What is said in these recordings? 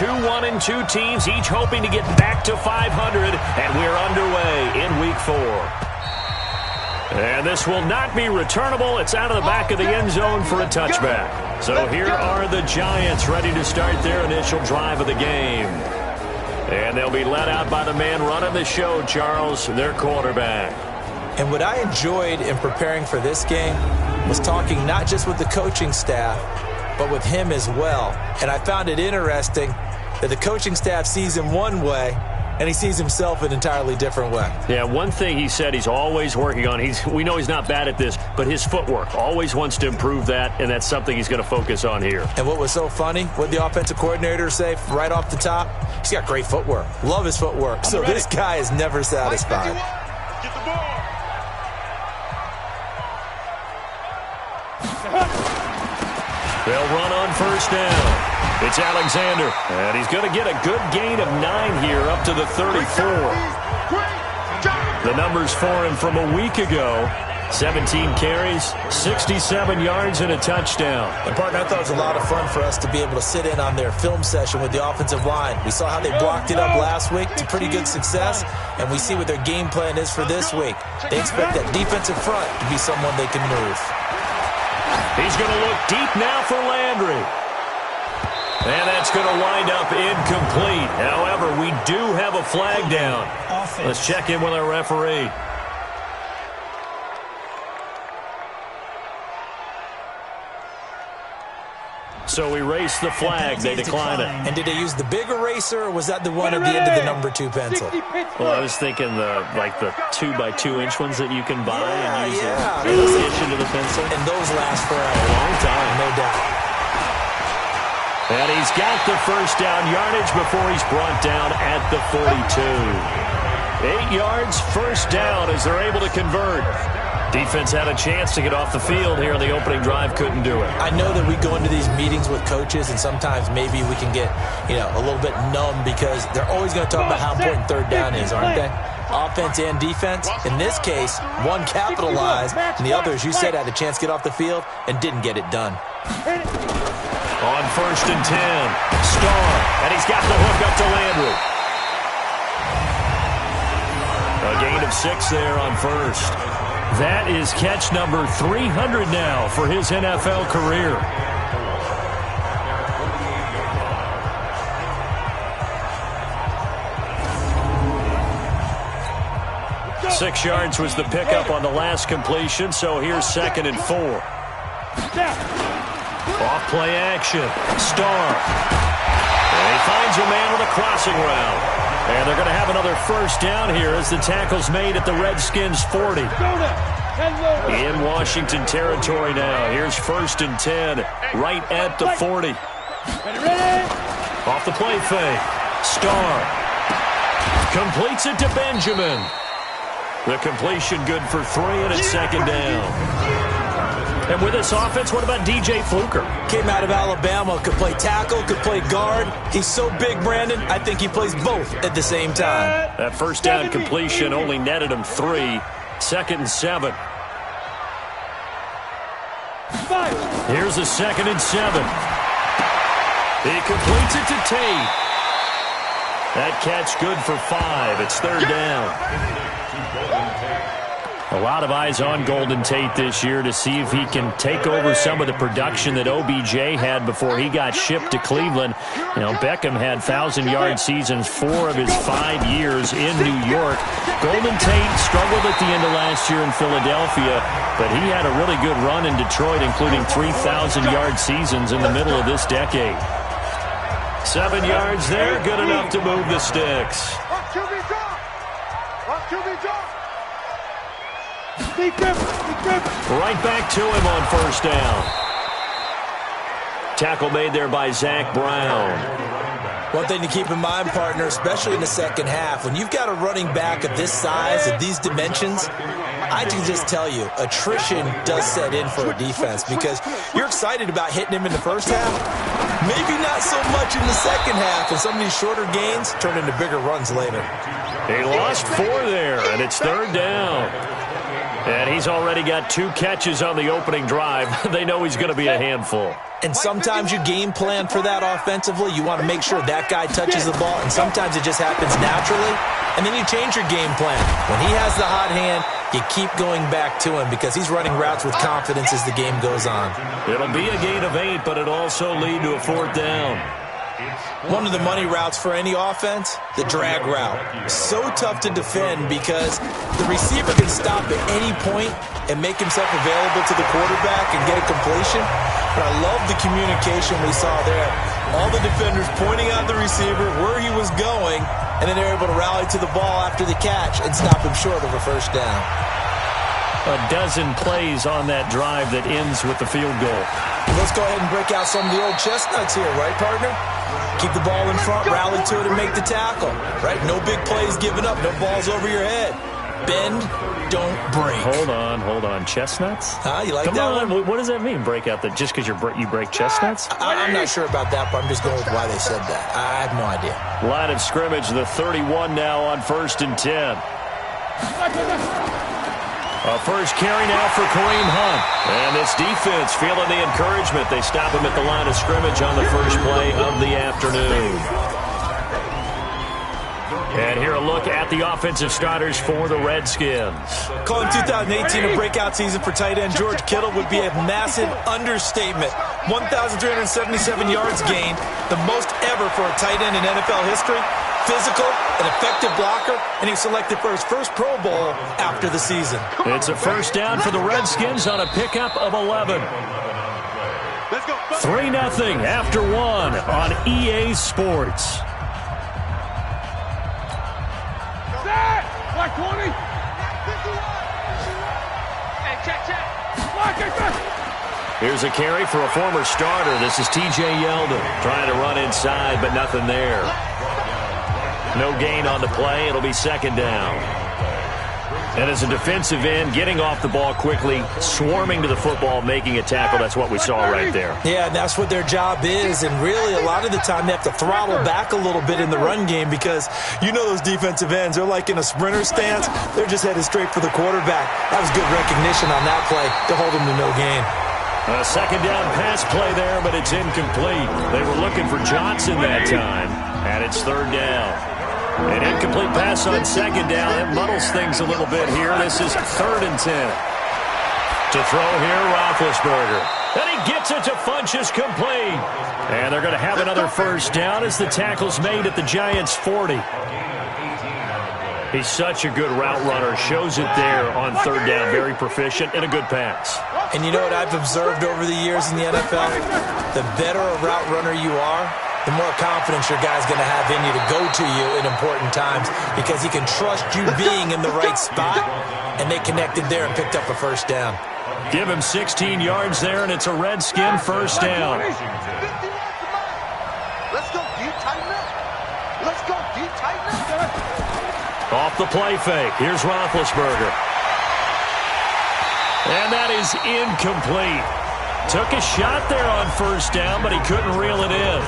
2-1-2 teams, each hoping to get back to 500, and we're underway in Week 4. And this will not be returnable. It's out of the back of the end zone for a touchback. So here are the Giants ready to start their initial drive of the game. And they'll be led out by the man running the show, Charles, their quarterback. And what I enjoyed in preparing for this game was talking not just with the coaching staff, but with him as well. And I found it interesting that the coaching staff sees him one way, and he sees himself an entirely different way. Yeah, one thing he said he's always working on, we know he's not bad at this, but his footwork, always wants to improve that, and that's something he's going to focus on here. And what was so funny, what the offensive coordinator say right off the top, he's got great footwork. Love his footwork. So this guy is never satisfied. Get the ball. They'll run on first down. It's Alexander, and he's going to get a good gain of 9 here up to the 34. The numbers for him from a week ago, 17 carries, 67 yards, and a touchdown. And, partner, I thought it was a lot of fun for us to be able to sit in on their film session with the offensive line. We saw how they blocked it up last week to pretty good success, and we see what their game plan is for this week. They expect that defensive front to be someone they can move. He's going to look deep now for Landry. And that's going to wind up incomplete. However, we do have a flag down. Let's check in with our referee. So we race the flag. They decline it. And did they use the big eraser, or was that the one at the end of the number 2 pencil? Well, I was thinking the 2x2-inch ones that you can buy and use the addition to the pencil. And those last forever. A long time. No doubt. And he's got the first down yardage before he's brought down at the 42. 8 yards, first down as they're able to convert. Defense had a chance to get off the field here in the opening drive, couldn't do it. I know that we go into these meetings with coaches, and sometimes maybe we can get, a little bit numb because they're always going to talk about how important third down is, aren't they? Offense and defense. In this case, one capitalized, and the other, as you said, had a chance to get off the field and didn't get it done. On first and 10, Starr, and he's got the hook up to Landry. A gain of 6 there on first. That is catch number 300 now for his NFL career. Six yards was the pickup on the last completion, so here's 2nd and 4. Off play action. Starr. And he finds a man with a crossing route. And they're going to have another first down here as the tackle's made at the Redskins' 40. In Washington territory now. Here's 1st and 10 right at the 40. Off the play fake. Starr completes it to Benjamin. The completion good for 3, and it's 2nd down. And with this offense, what about DJ Fluker? Came out of Alabama, could play tackle, could play guard. He's so big, Brandon, I think he plays both at the same time. That first down completion only netted him 3. 2nd and 7. Here's a 2nd and 7. He completes it to Tate. That catch good for 5. It's 3rd down. A lot of eyes on Golden Tate this year to see if he can take over some of the production that OBJ had before he got shipped to Cleveland. Beckham had 1,000-yard seasons 4 of his 5 years in New York. Golden Tate struggled at the end of last year in Philadelphia, but he had a really good run in Detroit, including 3,000-yard seasons in the middle of this decade. 7 yards there, good enough to move the sticks. Right back to him on first down. Tackle made there by Zach Brown. One thing to keep in mind, partner, especially in the second half, when you've got a running back of this size, of these dimensions, I can just tell you, attrition does set in for a defense because you're excited about hitting him in the first half. Maybe not so much in the second half, and some of these shorter gains turn into bigger runs later. He lost 4 there, and it's 3rd down. And he's already got 2 catches on the opening drive. They know he's going to be a handful. And sometimes you game plan for that offensively. You want to make sure that guy touches the ball, and sometimes it just happens naturally. And then you change your game plan. When he has the hot hand, you keep going back to him because he's running routes with confidence as the game goes on. It'll be a gain of 8, but it'll also lead to a 4th down. One of the money routes for any offense, the drag route. So tough to defend because the receiver can stop at any point and make himself available to the quarterback and get a completion. But I love the communication we saw there. All the defenders pointing out the receiver, where he was going, and then they're able to rally to the ball after the catch and stop him short of a first down. A dozen plays on that drive that ends with the field goal. Let's go ahead and break out some of the old chestnuts here, right, partner? Keep the ball in front, rally to it, and make the tackle, right? No big plays given up, no balls over your head. Bend, don't break. Hold on. Chestnuts? You like Come that on. one? What does that mean, break out? Just because you break chestnuts? I'm not sure about that, but I'm just going with why they said that. I have no idea. Line of scrimmage, the 31 now on 1st and 10. A first carry now for Kareem Hunt. And this defense feeling the encouragement. They stop him at the line of scrimmage on the first play of the afternoon. And here a look at the offensive starters for the Redskins. Calling 2018 a breakout season for tight end George Kittle would be a massive understatement. 1,377 yards gained, the most ever for a tight end in NFL history. Physical, an effective blocker, and he was selected for his first Pro Bowl after the season. It's a first down for the Redskins on a pickup of 11. 3-0 after 1 on EA Sports. Black 20. Here's a carry for a former starter. This is TJ Yeldon trying to run inside, but nothing there. No gain on the play. It'll be 2nd down. And as a defensive end, getting off the ball quickly, swarming to the football, making a tackle, that's what we saw right there. Yeah, and that's what their job is. And really, a lot of the time, they have to throttle back a little bit in the run game because you know those defensive ends, they're like in a sprinter stance. They're just headed straight for the quarterback. That was good recognition on that play to hold him to no gain. A 2nd down pass play there, but it's incomplete. They were looking for Johnson that time, and it's 3rd down. An incomplete pass on 2nd down. It muddles things a little bit here. This is 3rd and 10. To throw here, Roethlisberger. And he gets it to Funchess complete. And they're going to have another first down as the tackle's made at the Giants' 40. He's such a good route runner. Shows it there on 3rd down. Very proficient and a good pass. And you know what I've observed over the years in the NFL? The better a route runner you are, the more confidence your guy's going to have in you to go to you in important times because he can trust you being in the right spot, and they connected there and picked up a first down. Give him 16 yards there, and it's a Redskin first down. Let's go deep, tighten up. Let's go deep, tighten up. Off the play fake. Here's Roethlisberger. And that is incomplete. Took a shot there on first down, but he couldn't reel it in.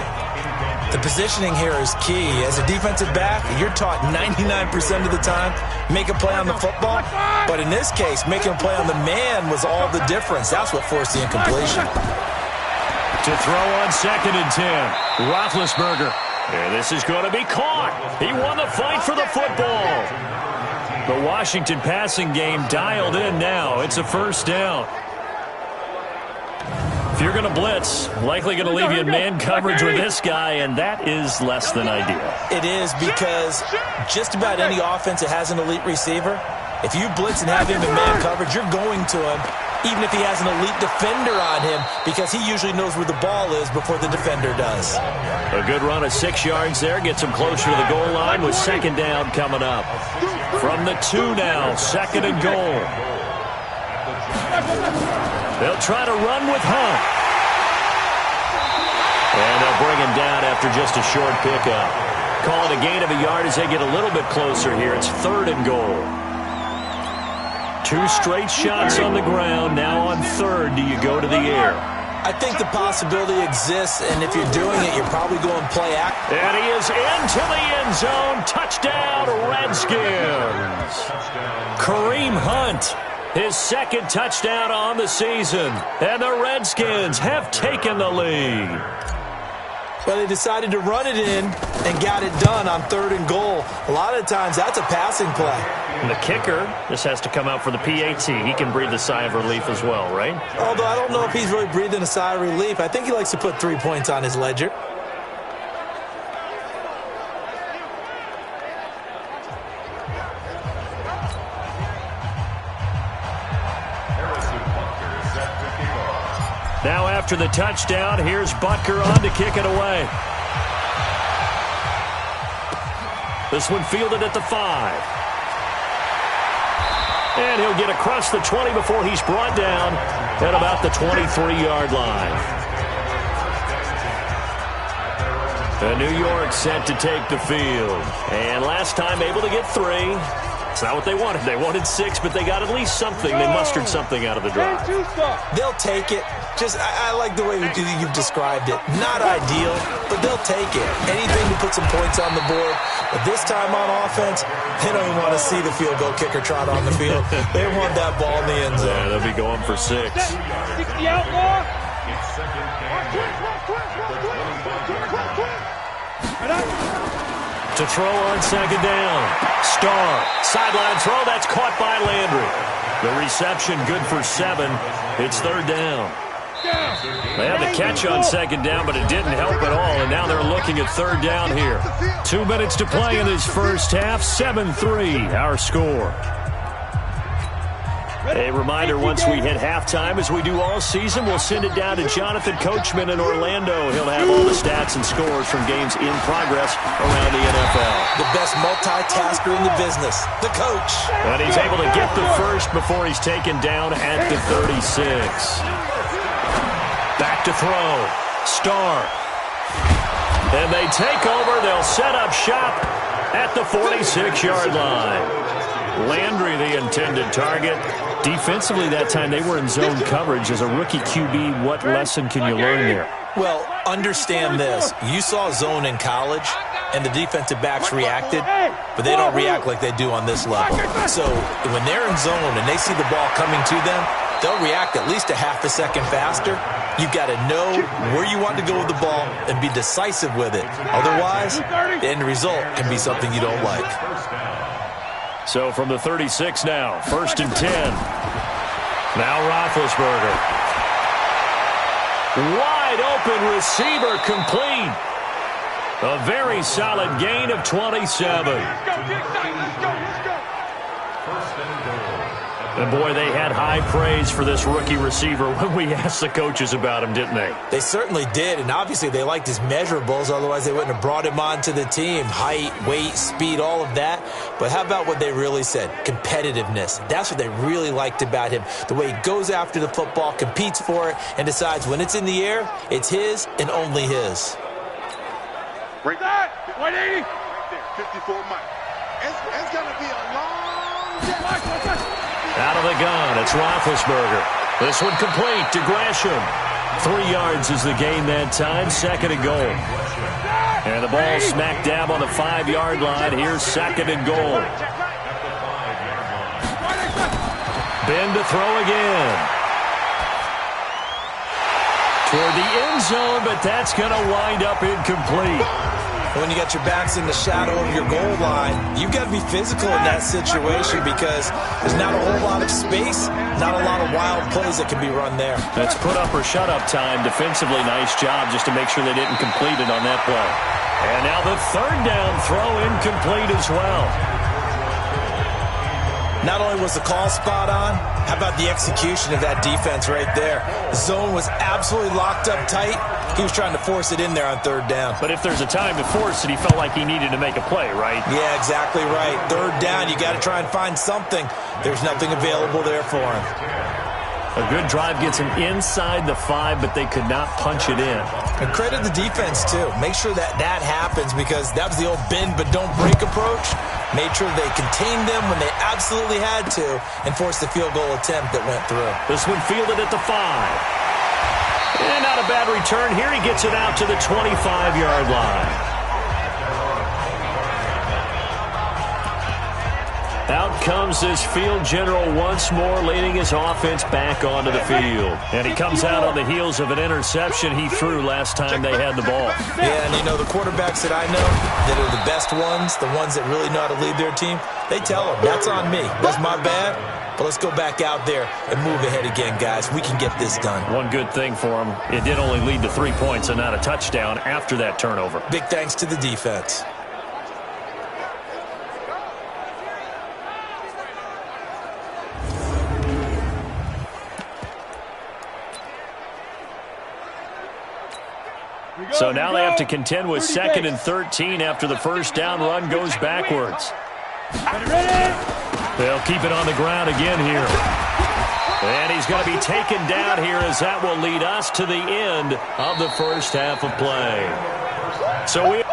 The positioning here is key. As a defensive back, you're taught 99% of the time, make a play on the football. But in this case, making a play on the man was all the difference. That's what forced the incompletion. To throw on 2nd and 10. Roethlisberger. And this is going to be caught. He won the fight for the football. The Washington passing game dialed in now. It's a first down. If you're going to blitz, likely going to leave you in man coverage with this guy, and that is less than ideal. It is because just about any offense that has an elite receiver, if you blitz and have him in man coverage, you're going to him, even if he has an elite defender on him, because he usually knows where the ball is before the defender does. A good run of 6 yards there, gets him closer to the goal line with 2nd down coming up. From the 2 now, 2nd and goal. They'll try to run with Hunt. And they'll bring him down after just a short pickup. Call it a gain of a yard as they get a little bit closer here. It's 3rd and goal. 2 straight shots on the ground. Now on 3rd, do you go to the air? I think the possibility exists, and if you're doing it, you're probably going play act. And he is into the end zone. Touchdown, Redskins. Kareem Hunt His second touchdown on the season. And the Redskins have taken the lead. Well, they decided to run it in and got it done on 3rd and goal. A lot of times, that's a passing play. And the kicker, this has to come out for the PAT. He can breathe a sigh of relief as well, right? Although I don't know if he's really breathing a sigh of relief. I think he likes to put 3 points on his ledger. Now after the touchdown, here's Butker on to kick it away. This one fielded at the 5. And he'll get across the 20 before he's brought down at about the 23-yard line. And New York set to take the field. And last time able to get 3. It's not what they wanted. They wanted 6, but they got at least something. They mustered something out of the drive. They'll take it. I like the way you've described it. Not ideal, but they'll take it. Anything to put some points on the board. But this time on offense, they don't even want to see the field goal kicker trot on the field. They want that ball in the end zone. Yeah, they'll be going for 6. 60 outlaw. To throw on 2nd down. Starr. Sideline throw. That's caught by Landry. The reception good for 7. It's 3rd down. They had the catch on 2nd down, but it didn't help at all, and now they're looking at 3rd down here. 2 minutes to play in this first half. 7-3, our score. A reminder, once we hit halftime, as we do all season, we'll send it down to Jonathan Coachman in Orlando. He'll have all the stats and scores from games in progress around the NFL. The best multitasker in the business, the coach. And he's able to get the first before he's taken down at the 36. Back to throw. Starr. And they take over. They'll set up shop at the 46-yard line. Landry, the intended target. Defensively that time, they were in zone coverage. As a rookie QB, what lesson can you learn there? Well, understand this. You saw zone in college, and the defensive backs reacted, but they don't react like they do on this level. So when they're in zone and they see the ball coming to them, they'll react at least a half a second faster. You've got to know where you want to go with the ball and be decisive with it. Otherwise, the end result can be something you don't like. So from the 36 now, 1st and 10. Now Roethlisberger. Wide open receiver complete. A very solid gain of 27. And boy, they had high praise for this rookie receiver when we asked the coaches about him, didn't they? They certainly did, and obviously they liked his measurables, otherwise they wouldn't have brought him onto the team. Height, weight, speed, all of that. But how about what they really said? Competitiveness. That's what they really liked about him. The way he goes after the football, competes for it, and decides when it's in the air, it's his and only his. Break that. 180. Right there, 54 Mike. It's going to be a long day. Out of the gun, it's Roethlisberger. This one complete to Gresham. 3 yards is the gain that time, 2nd and goal. And the ball smack dab on the 5-yard line. Here's 2nd and goal. Bend to throw again. Toward the end zone, but that's going to wind up incomplete. When you got your backs in the shadow of your goal line, you've got to be physical in that situation because there's not a whole lot of space, not a lot of wild plays that can be run there. That's put up or shut up time. Defensively, nice job just to make sure they didn't complete it on that play. And now the 3rd down throw incomplete as well. Not only was the call spot on, how about the execution of that defense right there? The zone was absolutely locked up tight. He was trying to force it in there on 3rd down. But if there's a time to force it, he felt like he needed to make a play, right? Yeah, exactly right. 3rd down, you got to try and find something. There's nothing available there for him. A good drive gets him inside the 5, but they could not punch it in. And credit the defense, too. Make sure that happens because that was the old bend but don't break approach. Made sure they contained them when they absolutely had to and forced the field goal attempt that went through. This one fielded at the 5. And not a bad return. Here he gets it out to the 25-yard line. Out comes this field general once more, leading his offense back onto the field. And he comes out on the heels of an interception he threw last time they had the ball. Yeah, and you know, the quarterbacks that I know that are the best ones, the ones that really know how to lead their team, they tell them, that's on me. That's my bad. But let's go back out there and move ahead again, guys. We can get this done. One good thing for him, it did only lead to 3 points and not a touchdown after that turnover. Big thanks to the defense. So now they have to contend with 2nd and 13 after the first down run goes backwards. They'll keep it on the ground again here. And he's going to be taken down here as that will lead us to the end of the first half of play.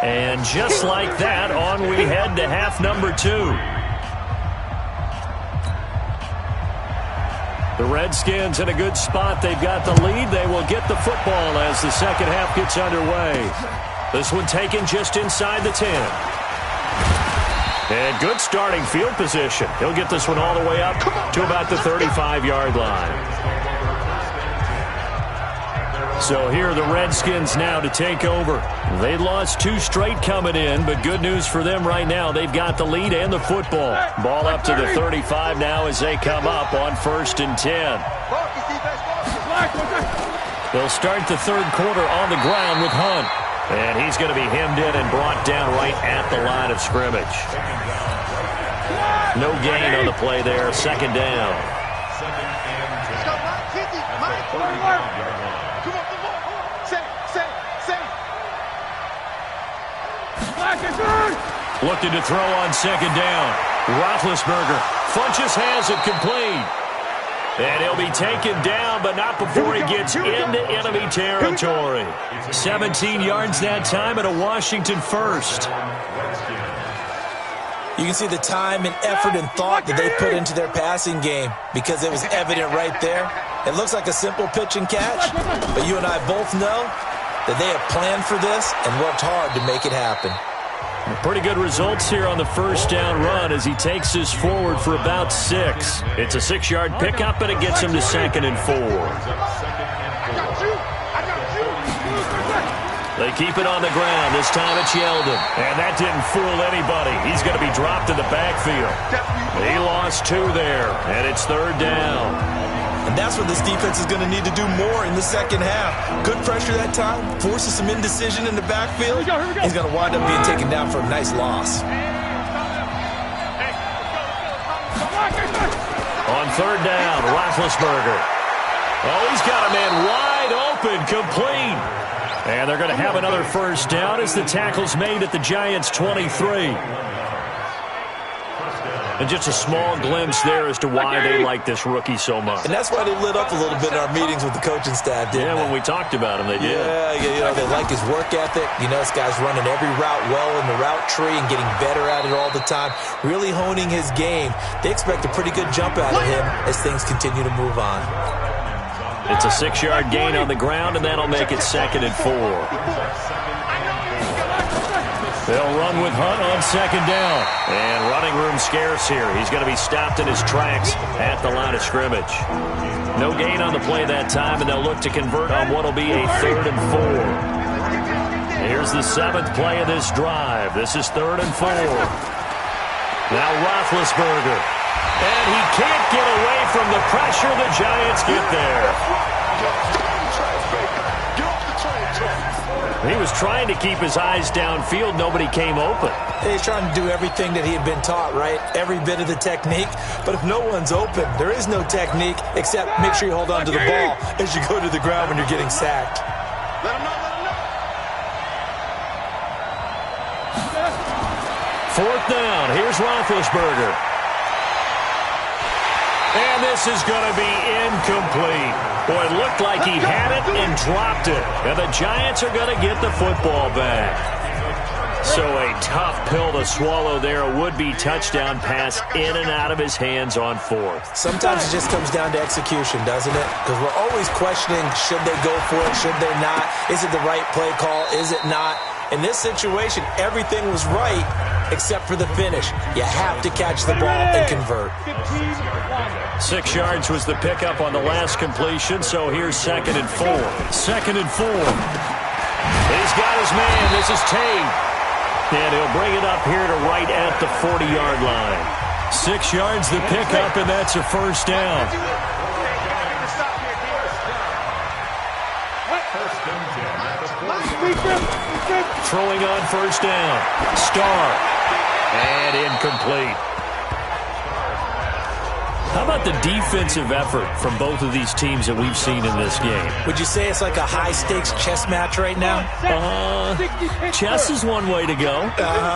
And just like that, on we head to half number 2. The Redskins in a good spot. They've got the lead. They will get the football as the second half gets underway. This one taken just inside the 10. And good starting field position. He'll get this one all the way up to about the 35-yard line. So here are the Redskins now to take over. They lost 2 straight coming in, but good news for them right now. They've got the lead and the football. Ball up to the 35 now as they come up on 1st and 10. They'll start the third quarter on the ground with Hunt. And he's going to be hemmed in and brought down right at the line of scrimmage. No gain on the play there. Second down. Looking to throw on second down. Roethlisberger funches has it complete. And he'll be taken down, but not before he gets into enemy territory. 17 yards that time and a Washington first. You can see the time and effort and thought that they put into their passing game because it was evident right there. It looks like a simple pitch and catch, but you and I both know that they have planned for this and worked hard to make it happen. Pretty good results here on the first down run as he takes this forward for about 6. It's a 6-yard pickup, and it gets him to 2nd and 4. They keep it on the ground. This time it's Yeldon. And that didn't fool anybody. He's going to be dropped in the backfield. He lost 2 there, and it's 3rd down. And that's what this defense is going to need to do more in the second half. Good pressure that time, forces some indecision in the backfield. He's going to wind up being taken down for a nice loss. On 3rd down, Roethlisberger. Oh, he's got a man wide open, complete. And they're going to have another first down as the tackle's made at the Giants' 23. And just a small glimpse there as to why they like this rookie so much. And that's why they lit up a little bit in our meetings with the coaching staff, didn't they? When we talked about him, they did. Yeah, you know, they like his work ethic. You know, this guy's running every route well in the route tree and getting better at it all the time, really honing his game. They expect a pretty good jump out of him as things continue to move on. It's a 6-yard gain on the ground, and that'll make it 2nd and 4. They'll run with Hunt on 2nd down. And running room scarce here. He's going to be stopped in his tracks at the line of scrimmage. No gain on the play that time, and they'll look to convert on what will be a 3rd and 4. Here's the 7th play of this drive. This is 3rd and 4. Now Roethlisberger. And he can't get away from the pressure. The Giants get there. He was trying to keep his eyes downfield. Nobody came open. He's trying to do everything that he had been taught, right? Every bit of the technique. But if no one's open, there is no technique except make sure you hold on to the ball as you go to the ground when you're getting sacked. Let him know, let him know. 4th down. Here's Roethlisberger. And this is going to be incomplete. Boy, it looked like he had it and dropped it. And the Giants are going to get the football back. So a tough pill to swallow there. A would-be touchdown pass in and out of his hands on 4th. Sometimes it just comes down to execution, doesn't it? Because we're always questioning, should they go for it, should they not? Is it the right play call, is it not? In this situation, everything was right, except for the finish. You have to catch the ball and convert. 6 yards was the pickup on the last completion, so here's 2nd and 4. 2nd and 4. He's got his man. This is Tate. And he'll bring it up here to right at the 40-yard line. 6 yards the pickup, and that's a first down. Throwing on first down. Starr. And incomplete. How about the defensive effort from both of these teams that we've seen in this game? Would you say it's like a high-stakes chess match right now? Chess is one way to go.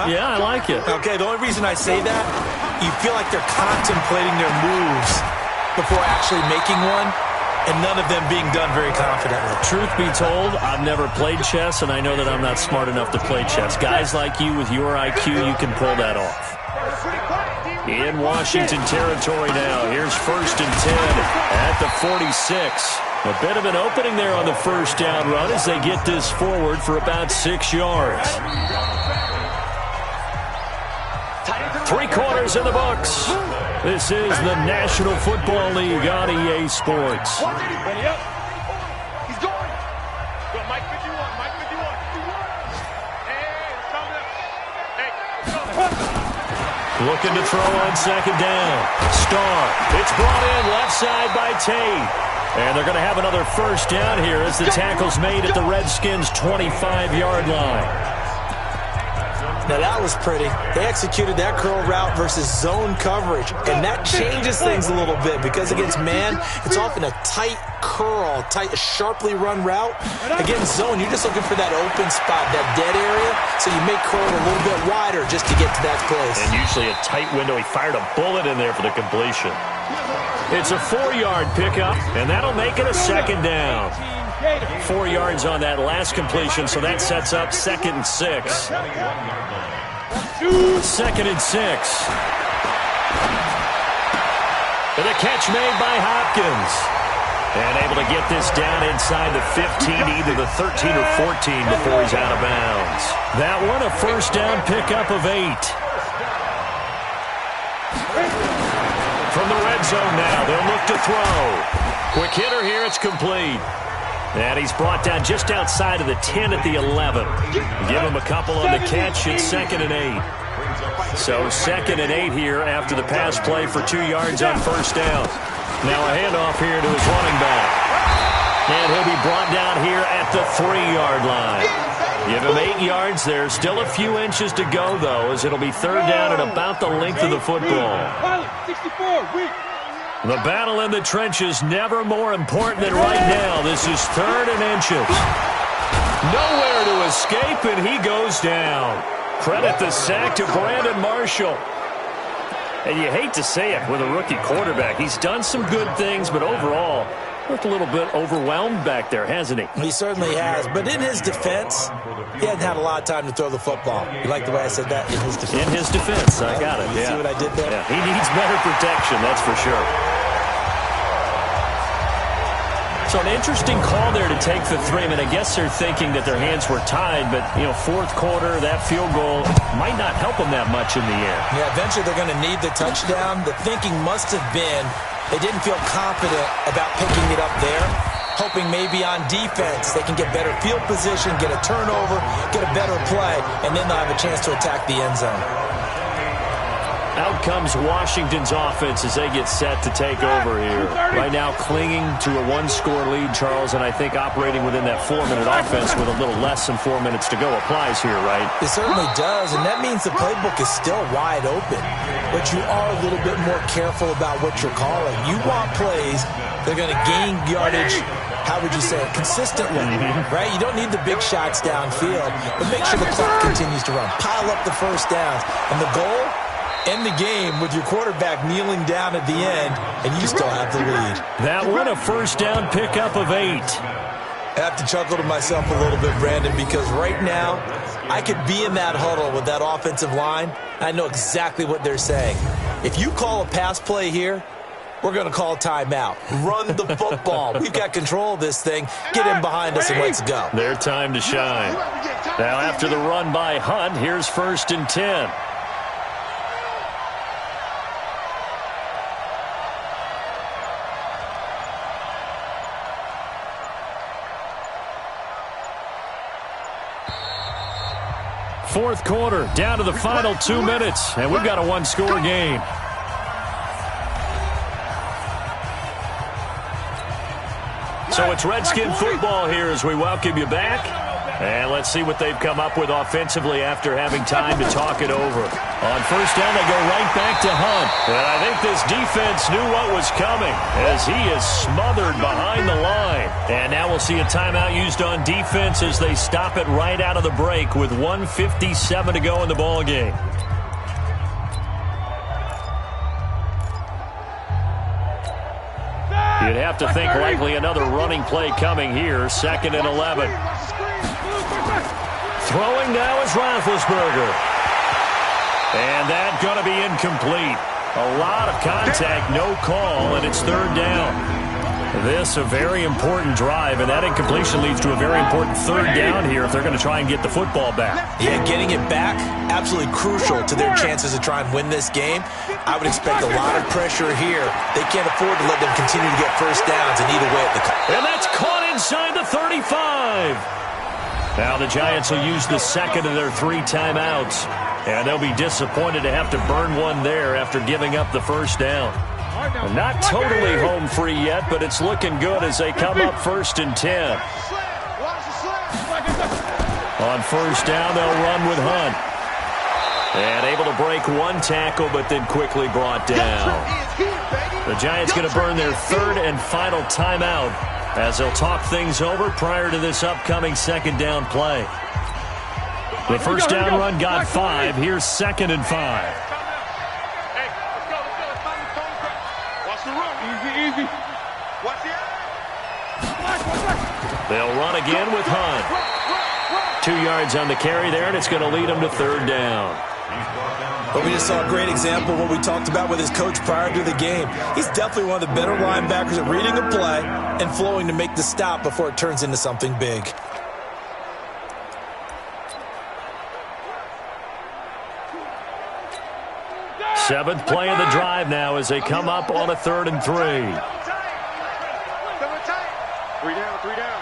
Yeah, I like it. Okay, the only reason I say that, you feel like they're contemplating their moves before actually making one, and none of them being done very confidently. Truth be told, I've never played chess, and I know that I'm not smart enough to play chess. Guys like you with your IQ, you can pull that off. In Washington territory now. Here's 1st and 10 at the 46. A bit of an opening there on the first down run as they get this forward for about 6 yards. 3 quarters in the books. This is the National Football League on EA Sports. He's going. Go, Mike 51. Mike 51. Hey, coming up. Hey, go. Looking to throw on 2nd down. Starr. It's brought in left side by Tate. And they're going to have another first down here as the tackle's made at the Redskins' 25-yard line. Now, that was pretty. They executed that curl route versus zone coverage, and that changes things a little bit because against man, it's often a tight curl, sharply run route. Against zone, you're just looking for that open spot, that dead area, so you make curl a little bit wider just to get to that place. And usually a tight window. He fired a bullet in there for the completion. It's a 4-yard pickup, and that'll make it a 2nd down. 4 yards on that last completion, so that sets up 2nd and 6. 2nd and 6. And a catch made by Hopkins. And able to get this down inside the 15, either the 13 or 14 before he's out of bounds. That one, a first down pickup of 8. From the red zone now, they'll look to throw. Quick hitter here, it's complete. And he's brought down just outside of the 10 at the 11. Give him a couple on the catch. It's 2nd and 8. So 2nd and 8 here after the pass play for 2 yards on first down. Now a handoff here to his running back. And he'll be brought down here at the 3-yard line. Give him 8 yards there. Still a few inches to go, though, as it'll be 3rd down and about the length of the football. The battle in the trenches never more important than right now. This is 3rd and inches. Nowhere to escape, and he goes down. Credit the sack to Brandon Marshall. And you hate to say it with a rookie quarterback. He's done some good things, but overall, looked a little bit overwhelmed back there, hasn't he? He certainly has. But in his defense, he hadn't had a lot of time to throw the football. You like the way I said that? In his defense. In his defense. I got it. You see what I did there? Yeah. He needs better protection, that's for sure. So an interesting call there to take the 3. I mean, I guess they're thinking that their hands were tied, but, 4th quarter, that field goal might not help them that much in the end. Yeah, eventually they're going to need the touchdown. The thinking must have been they didn't feel confident about picking it up there, hoping maybe on defense they can get better field position, get a turnover, get a better play, and then they'll have a chance to attack the end zone. Out comes Washington's offense as they get set to take over here. Right now clinging to a 1-score lead, Charles, and I think operating within that 4-minute offense with a little less than 4 minutes to go applies here, right? It certainly does, and that means the playbook is still wide open. But you are a little bit more careful about what you're calling. You want plays that are going to gain yardage, how would you say it, consistently, right? You don't need the big shots downfield, but make sure the clock continues to run. Pile up the first downs. And the goal? End the game with your quarterback kneeling down at the end, and you still have the lead. That one, a first down pickup of 8. I have to chuckle to myself a little bit, Brandon, because right now I could be in that huddle with that offensive line. I know exactly what they're saying. If you call a pass play here, we're going to call timeout. Run the football. We've got control of this thing. Get in behind us and let's go. Their time to shine. Now after the run by Hunt, here's 1st and 10. fourth quarter, down to the final 2 minutes, and we've got a one-score game. So it's Redskin football here as we welcome you back. And let's see what they've come up with offensively after having time to talk it over. On first down, they go right back to Hunt. And I think this defense knew what was coming as he is smothered behind the line. And now we'll see a timeout used on defense as they stop it right out of the break with 1:57 to go in the ballgame. You'd have to think likely another running play coming here. 2nd and 11. Throwing now is Roethlisberger. And that's going to be incomplete. A lot of contact, no call, and it's 3rd down. This a very important drive, and that incompletion leads to a very important 3rd down here if they're going to try and get the football back. Yeah, getting it back, absolutely crucial to their chances to try and win this game. I would expect a lot of pressure here. They can't afford to let them continue to get first downs and eat away at the clock. And that's caught inside the 35. Now the Giants will use the second of their 3 timeouts, and they'll be disappointed to have to burn one there after giving up the first down. Not totally home free yet, but it's looking good as they come up 1st and 10. On first down, they'll run with Hunt. And able to break one tackle, but then quickly brought down. The Giants going to burn their 3rd and final timeout as they'll talk things over prior to this upcoming 2nd down play. The first down run got 5. Here's 2nd and 5. They'll run again with Hunt. 2 yards on the carry there, and it's going to lead them to 3rd down. But we just saw a great example of what we talked about with his coach prior to the game. He's definitely one of the better linebackers at reading a play and flowing to make the stop before it turns into something big. Seventh play of the drive now as they come up on a 3rd and 3. 3 down, 3 down.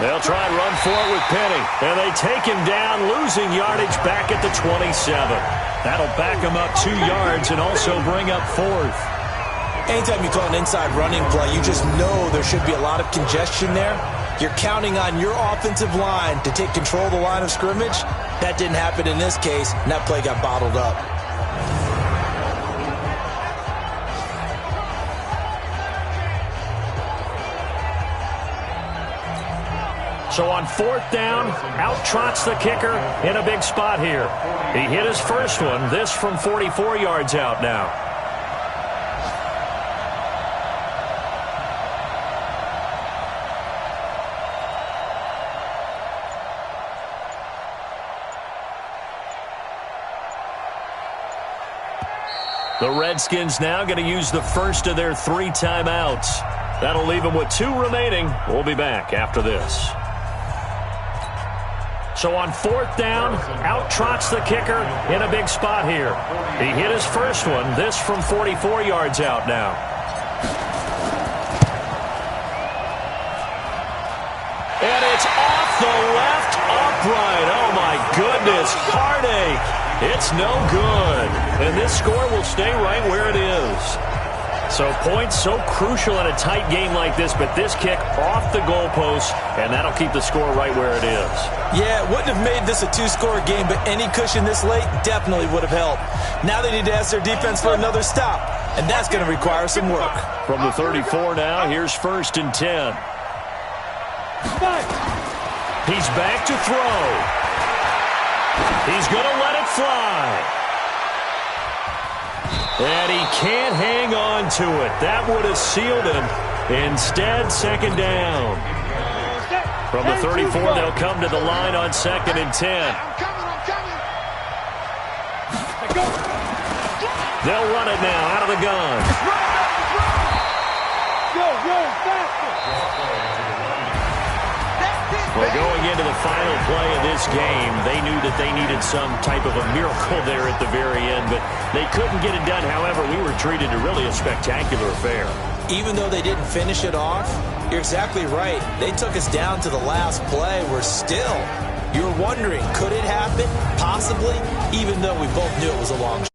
They'll try and run for it with Penny. And they take him down, losing yardage back at the 27. That'll back him up 2 yards and also bring up 4th. Anytime you call an inside running play, you just know there should be a lot of congestion there. You're counting on your offensive line to take control of the line of scrimmage. That didn't happen in this case, and that play got bottled up. So on 4th down, out trots the kicker in a big spot here. He hit his first one, this from 44 yards out now. The Redskins now going to use the first of their 3 timeouts. That'll leave them with 2 remaining. We'll be back after this. So on 4th down, out trots the kicker in a big spot here. He hit his first one, this from 44 yards out now. And it's off the left upright. Oh my goodness, heartache. It's no good. And this score will stay right where it is. So points so crucial in a tight game like this, but this kick off the goalpost, and that'll keep the score right where it is. Yeah, it wouldn't have made this a 2-score game, but any cushion this late definitely would have helped. Now they need to ask their defense for another stop, and that's going to require some work. From the 34 now, here's 1st and 10. He's back to throw. He's going to let it fly. And he can't hang on to it. That would have sealed him. Instead, 2nd down. From the 34, they'll come to the line on 2nd and 10. They'll run it now out of the gun. Well, going into the final play of this game, they knew that they needed some type of a miracle there at the very end, but they couldn't get it done. However, we were treated to really a spectacular affair. Even though they didn't finish it off, you're exactly right. They took us down to the last play. We're still, you're wondering, could it happen? Possibly, even though we both knew it was a long